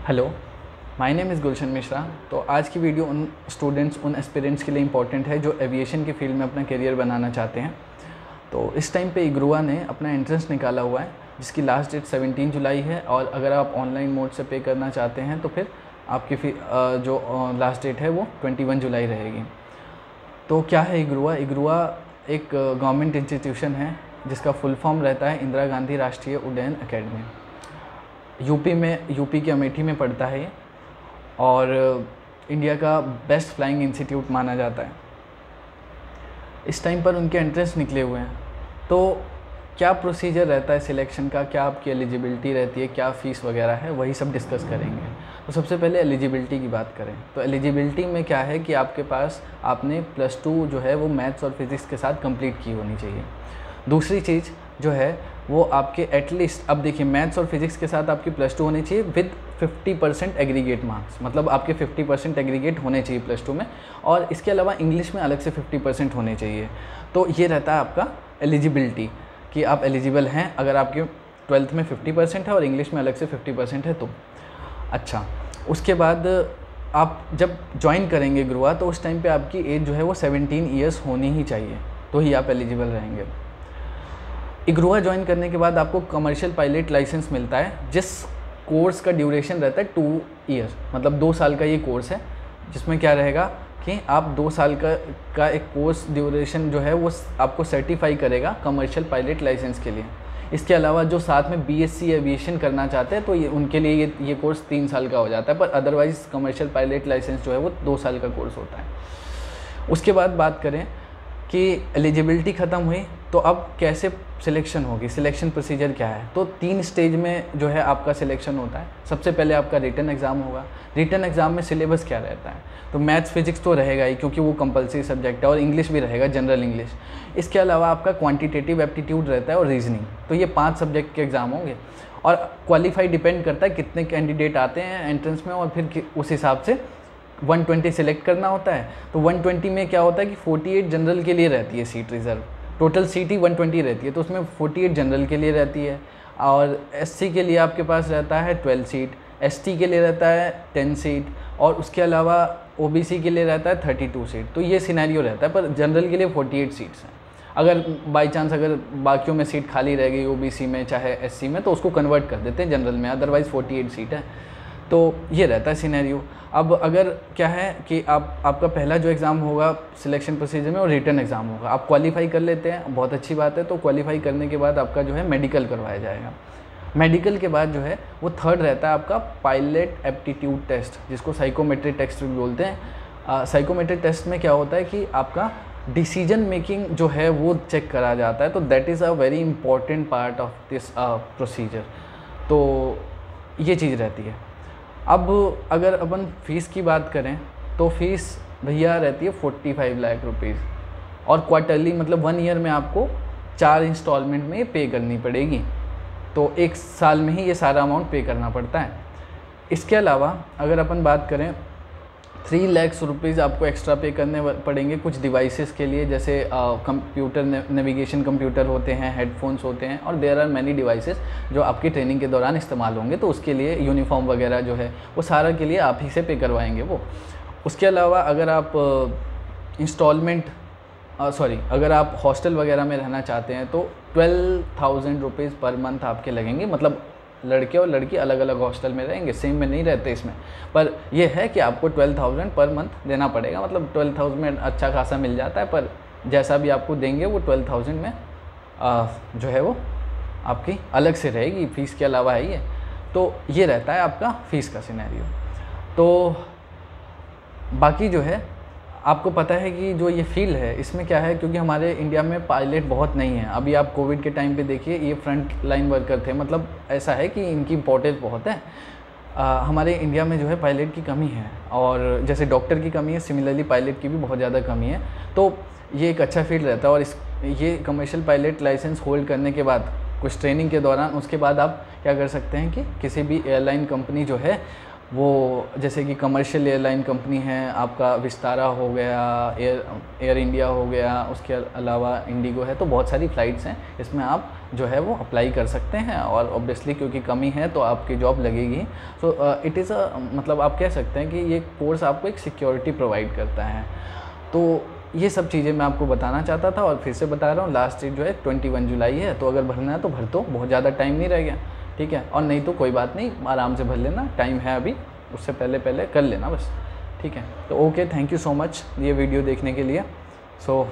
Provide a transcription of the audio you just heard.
Hello, my name is गुलशन मिश्रा। तो आज की वीडियो उन स्टूडेंट्स, उन एस्पिरेंट्स के लिए इम्पॉर्टेंट है जो एविएशन की फील्ड में अपना करियर बनाना चाहते हैं। तो इस टाइम पे इग्रुआ ने अपना एंट्रेंस निकाला हुआ है जिसकी लास्ट डेट 17 जुलाई है, और अगर आप ऑनलाइन मोड से पे करना चाहते हैं तो फिर आपकी जो लास्ट डेट है वो 21 जुलाई रहेगी। तो क्या है इग्रुआ? इग्रुआ एक गवर्नमेंट इंस्टीट्यूशन है जिसका फुल फॉर्म रहता है इंदिरा गांधी राष्ट्रीय उड्डयन अकेडमी। यूपी के अमेठी में पड़ता है ये, और इंडिया का बेस्ट फ्लाइंग इंस्टीट्यूट माना जाता है। इस टाइम पर उनके एंट्रेंस निकले हुए हैं। तो क्या प्रोसीजर रहता है सिलेक्शन का, क्या आपकी एलिजिबिलिटी रहती है, क्या फ़ीस वगैरह है, वही सब डिस्कस करेंगे। तो सबसे पहले एलिजिबिलिटी की बात करें तो एलिजिबिलिटी में क्या है कि आपके पास आपने +2 जो है वो मैथ्स और फिज़िक्स के साथ कंप्लीट की होनी चाहिए। दूसरी चीज़ जो है वो आपके एटलीस्ट, अब देखिए मैथ्स और फिज़िक्स के साथ आपकी +2 होनी चाहिए विद 50% एग्रीगेट मार्क्स, मतलब आपके 50% एग्रीगेट होने चाहिए +2 में, और इसके अलावा इंग्लिश में अलग से 50% होने चाहिए। तो ये रहता है आपका एलिजिबिलिटी कि आप एलिजिबल हैं अगर आपके 12th में 50% है और इंग्लिश में अलग से 50% है तो। अच्छा, उसके बाद आप जब ज्वाइन करेंगे इग्रुआ तो उस टाइम पे आपकी एज जो है वो 17 ईयर्स होनी ही चाहिए, तो ही आप एलिजिबल रहेंगे। इग्रुआ ज्वाइन करने के बाद आपको कमर्शियल पायलट लाइसेंस मिलता है, जिस कोर्स का ड्यूरेशन रहता है 2 ईयर्स, मतलब 2 साल का ये कोर्स है, जिसमें क्या रहेगा कि आप 2 साल का एक कोर्स ड्यूरेशन जो है वो आपको सर्टिफाई करेगा कमर्शियल पायलट लाइसेंस के लिए। इसके अलावा जो साथ में बीएससी एविएशन करना चाहते हैं तो ये उनके लिए ये कोर्स 3 साल का हो जाता है, पर अदरवाइज़ कमर्शियल पायलट लाइसेंस जो है वो 2 साल का कोर्स होता है। उसके बाद बात करें कि एलिजिबिलिटी ख़त्म हुई तो अब कैसे सिलेक्शन होगी, सिलेक्शन प्रोसीजर क्या है? तो 3 स्टेज में जो है आपका सिलेक्शन होता है। सबसे पहले आपका रिटन एग्ज़ाम होगा। रिटन एग्ज़ाम में सिलेबस क्या रहता है? तो मैथ्स फिजिक्स तो रहेगा ही क्योंकि वो कंपलसरी सब्जेक्ट है, और इंग्लिश भी रहेगा, जनरल इंग्लिश। इसके अलावा आपका क्वांटिटेटिव एप्टीट्यूड रहता है और रीजनिंग। तो ये 5 सब्जेक्ट के एग्ज़ाम होंगे, और क्वालिफाई डिपेंड करता है कितने कैंडिडेट आते हैं एंट्रेंस में, और फिर उस हिसाब से 120 सेलेक्ट करना होता है। तो 120 में क्या होता है कि 48 जनरल के लिए रहती है सीट रिज़र्व, टोटल सीट ही 120 रहती है, तो उसमें 48 जनरल के लिए रहती है, और एससी के लिए आपके पास रहता है 12 सीट, एसटी के लिए रहता है 10 सीट, और उसके अलावा ओबीसी के लिए रहता है 32 सीट। तो ये सिनेरियो रहता है, पर जनरल के लिए 48 सीट्स हैं। अगर बाई चांस अगर बाकियों में सीट खाली रह गई ओबीसी में चाहे एससी में, तो उसको कन्वर्ट कर देते हैं जनरल में, अदरवाइज़ 48 सीट है। तो ये रहता है सिनेरियो। अब अगर क्या है कि आपका पहला जो एग्ज़ाम होगा सिलेक्शन प्रोसीजर में, और रिटन एग्ज़ाम होगा। आप क्वालिफाई कर लेते हैं, बहुत अच्छी बात है। तो क्वालिफाई करने के बाद आपका जो है मेडिकल करवाया जाएगा। मेडिकल के बाद जो है वो थर्ड रहता है आपका पायलट एप्टीट्यूड टेस्ट, जिसको साइकोमेट्रिक टेस्ट भी बोलते हैं। साइकोमेट्रिक टेस्ट में क्या होता है कि आपका डिसीजन मेकिंग जो है वो चेक करा जाता है। तो that is a very important part of this procedure. तो ये चीज़ रहती है। अब अगर अपन फ़ीस की बात करें तो फ़ीस भैया रहती है 45 लाख रुपीज़, और क्वार्टरली मतलब 1 ईयर में आपको 4 इंस्टॉलमेंट में पे करनी पड़ेगी। तो 1 साल में ही ये सारा अमाउंट पे करना पड़ता है। इसके अलावा अगर अपन बात करें 3 लाख रुपीज़ आपको एक्स्ट्रा पे करने पड़ेंगे कुछ डिवाइसेस के लिए, जैसे कंप्यूटर नेविगेशन कंप्यूटर होते हैं, हेडफोन्स होते हैं, और देयर आर मैनी डिवाइसेस जो आपकी ट्रेनिंग के दौरान इस्तेमाल होंगे। तो उसके लिए यूनिफॉर्म वगैरह जो है वो सारा के लिए आप ही से पे करवाएंगे वो। उसके अलावा अगर आप अगर आप हॉस्टल वगैरह में रहना चाहते हैं तो 12,000 रुपीज़ पर मंथ आपके लगेंगे। मतलब लड़के और लड़की अलग अलग हॉस्टल में रहेंगे, सेम में नहीं रहते इसमें, पर यह है कि आपको 12,000 पर मंथ देना पड़ेगा। मतलब 12,000 में अच्छा खासा मिल जाता है, पर जैसा भी आपको देंगे वो 12,000 में जो है वो आपकी अलग से रहेगी, फ़ीस के अलावा है ये। तो ये रहता है आपका फ़ीस का सिनेरियो। तो बाकी जो है आपको पता है कि जो ये फील्ड है इसमें क्या है, क्योंकि हमारे इंडिया में पायलट बहुत नहीं है। अभी आप कोविड के टाइम पे देखिए, ये फ्रंट लाइन वर्कर थे, मतलब ऐसा है कि इनकी इम्पोर्टेंस बहुत है। हमारे इंडिया में जो है पायलट की कमी है, और जैसे डॉक्टर की कमी है, सिमिलरली पायलट की भी बहुत ज़्यादा कमी है। तो ये एक अच्छा फील्ड रहता है, और ये कमर्शियल पायलट लाइसेंस होल्ड करने के बाद कुछ ट्रेनिंग के दौरान उसके बाद आप क्या कर सकते हैं कि किसी भी एयरलाइन कंपनी जो है वो, जैसे कि कमर्शियल एयरलाइन कंपनी है आपका, विस्तारा हो गया, एयर इंडिया हो गया, उसके अलावा इंडिगो है, तो बहुत सारी फ़्लाइट्स हैं, इसमें आप जो है वो अप्लाई कर सकते हैं, और ऑब्वियसली क्योंकि कमी है तो आपकी जॉब लगेगी। सो इट इज़ मतलब आप कह सकते हैं कि ये कोर्स आपको एक सिक्योरिटी प्रोवाइड करता है। तो ये सब चीज़ें मैं आपको बताना चाहता था, और फिर से बता रहा हूँ, लास्ट डेट जो है 21 जुलाई है, तो अगर भरना है तो भर दो, बहुत ज़्यादा टाइम नहीं रह गया, ठीक है। और नहीं तो कोई बात नहीं, आराम से भर लेना, टाइम है अभी, उससे पहले कर लेना बस, ठीक है। तो okay, thank you so much ये वीडियो देखने के लिए। सो